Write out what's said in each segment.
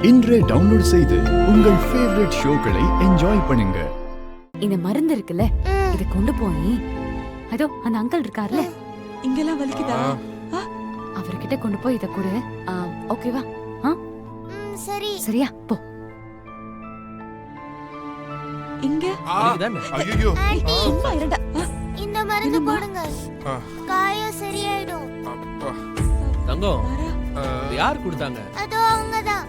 இன்றே டவுன்லோட் செய்து உங்கள் ஃபேவரட் ஷோக்களை என்ஜாய் பண்ணுங்க. இந்த மருந்து இருக்குல்ல, இத கொண்டு போய் அதோ அந்த அங்கிள் இருக்கார்ல, இங்கெல்லாம் வலிக்குதா? அவர்கிட்ட கொண்டு போய் இத கொடு. ஓகேவா? சரி. சரியா? போ. இங்க ஐயோ சும்மா இருடா. இந்த மருந்து போடுங்க, காயம் சரியாயிடும். தங்கம், யார் கொடுத்தாங்க? அதோ அவங்கதான்.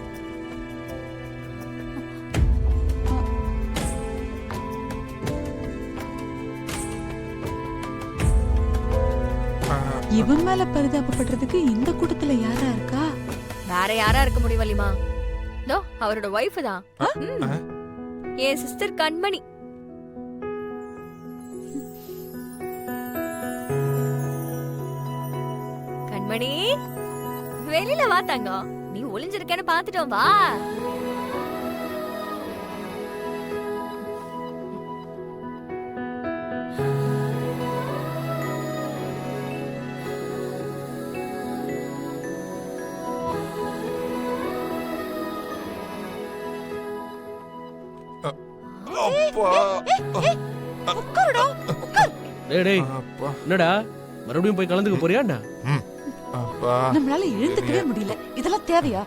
இவன் மேல பரிதாபப்படுறதுக்கு இந்த கூட்டத்துல யாரா இருக்கா? வேற யாரா இருக்க முடியும் வலிமா? தோ அவரோட வைஃப் தான். என் சிஸ்டர் கண்மணி. கண்மணி, வெளியில வா தங்கம். நீ ஒளிஞ்சிருக்கேன்னு பாத்துட்டோம், வா. என்னடா மறுபடியும் போய் கலந்துக்க போறியாடா? நம்மளால எழுந்துக்கவே முடியல. இதெல்லாம் தேவையா?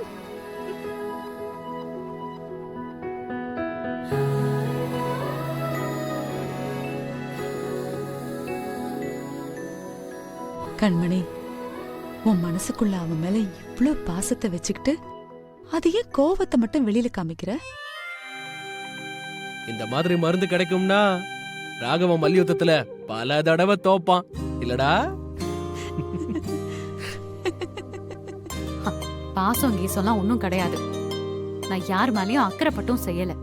கண்மணி, உன் மனசுக்குள்ள அவன் மேல இவ்ளோ பாசத்தை வச்சுக்கிட்டு அதையே கோவத்தை மட்டும் வெளியில காமிக்கிற? இந்த மாதிரி மருந்து கிடைக்கும்னா ராகவன் மல்யுத்தத்துல பல தடவை தோப்பான் இல்லடா? பாசம் கீசம்லாம் ஒன்னும் கிடையாது. நான் யார் மேலயும் அக்கறைப்பட்டும் செய்யல.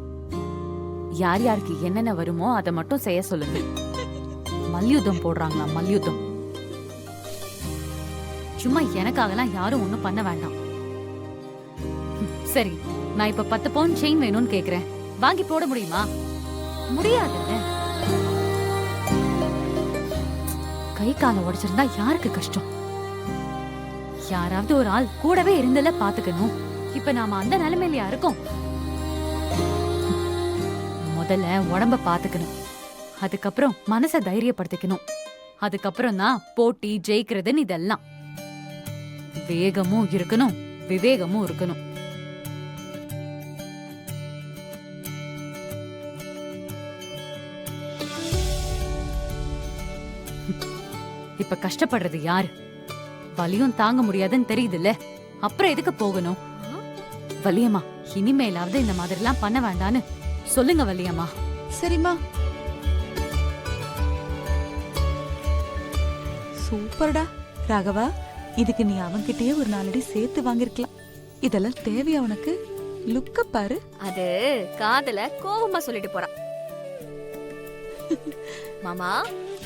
யார் யாருக்கு என்னென்ன வருமோ அதை மட்டும் செய்ய சொல்லுங்க. மல்யுத்தம் போடுறாங்களா? மல்யுத்தம் சும்மா எனக்காகலாம் யாரும் ஒண்ணும் பண்ண வேண்டாம். சரி, நான் இப்ப 10 பவுன் செயின் வேணும்னு கேக்குறேன். வாங்கி போட முடியுமா? முடியாதுல்ல. கை கால உடைச்சிருந்தா யாருக்கு கஷ்டம்? யாராவது ஒரு ஆள் கூடவே இருந்தல பாத்துக்கணும். இப்ப நாம அந்த நிலைமையிலயா இருக்கோம்? முதல்ல உடம்ப பாத்துக்கணும், அதுக்கப்புறம் மனச தைரியப்படுத்திக்கணும், அதுக்கப்புறம் தான் போட்டி ஜெயிக்கிறதுன்னு. இதெல்லாம் வேகமும் இருக்கணும், விவேகமும் இருக்கணும். இப்ப கஷ்டப்படுறது யாரு? வலியும் தாங்க முடியாதுன்னு தெரியுதுல்ல, அப்புறம் எதுக்கு போகணும்? வலியம்மா, இனிமேலாவது இந்த மாதிரி எல்லாம் பண்ண வேண்டான்னு சொல்லுங்க வலியம்மா. சரிம்மா. சூப்பர்டா ராகவா. இதுக்கு நீ அவன்கிட்டயே ஒரு 4 அடி சேர்த்து வாங்கிருக்கலாம். இதெல்லாம் தேவையா உனக்கு? லுக்க பாரு. அது காதல கோவமா சொல்லிட்டு போறான். மாமா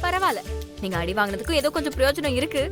பரவாயில்ல, நீங்க அடி வாங்கினதுக்கும் ஏதோ கொஞ்சம் பிரயோஜனம் இருக்கு.